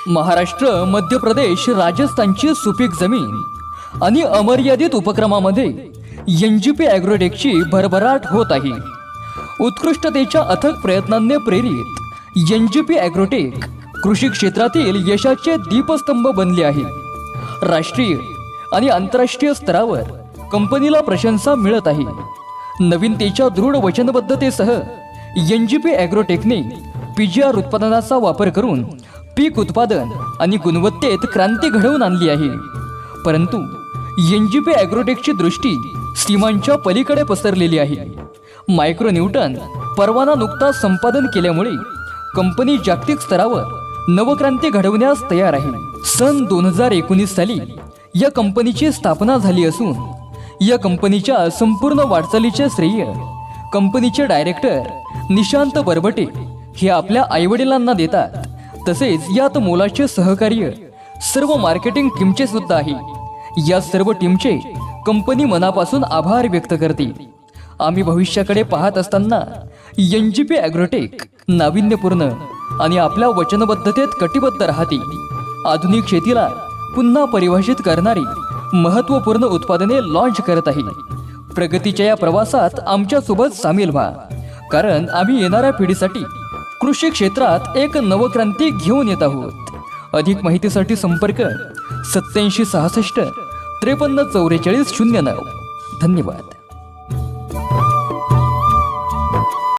महाराष्ट्र, मध्य प्रदेश, राजस्थानची सुपीक जमीन आणि अमर्यादित उपक्रमामध्ये एनजीपी ॲग्रोटेकची भरभराट होत आहे। उत्कृष्टतेच्या अथक प्रयत्नांनी प्रेरित एनजीपी ॲग्रोटेक कृषी क्षेत्रातील यशाचे दीपस्तंभ बनले आहे। राष्ट्रीय आणि आंतरराष्ट्रीय स्तरावर कंपनीला प्रशंसा मिळत आहे। नवीनतेच्या दृढ वचनबद्धतेसह एनजीपी ॲग्रोटेकने पीजीआर उत्पादनाचा वापर करून पीक उत्पादन आणि गुणवत्तेत क्रांती घडवून आणली आहे। परंतु एनजीपी ॲग्रोटेकची दृष्टी सीमांच्या पलीकडे पसरलेली आहे। मायक्रोन्यूटन परवाना नुकताच संपादन केल्यामुळे कंपनी जागतिक स्तरावर नवक्रांती घडवण्यास तयार आहे। सन 2019 साली या कंपनीची स्थापना झाली असून या कंपनीच्या संपूर्ण वाटचालीचे श्रेय कंपनीचे डायरेक्टर निशांत बरबटे हे आपल्या आईवडिलांना देतात। तसेच यात मोलाचे सहकार्य सर्व मार्केटिंग टीमचे सुद्धा आहे। या सर्व टीमचे कंपनी मनापासून आभार व्यक्त करते। आम्ही भविष्याकडे पाहत असताना एनजीपी ॲग्रोटेक नाविन्यपूर्ण आणि आपल्या वचनबद्धतेत कटिबद्ध राहते। आधुनिक शेतीला पुन्हा परिभाषित करणारी महत्त्वपूर्ण उत्पादने लॉन्च करत आहे। प्रगतीच्या या प्रवासात आमच्यासोबत सामील व्हा, कारण आम्ही येणाऱ्या पिढीसाठी कृषी क्षेत्रात एक नवक्रांती घेऊन येत आहोत। अधिक माहितीसाठी संपर्क 8766 534409। धन्यवाद।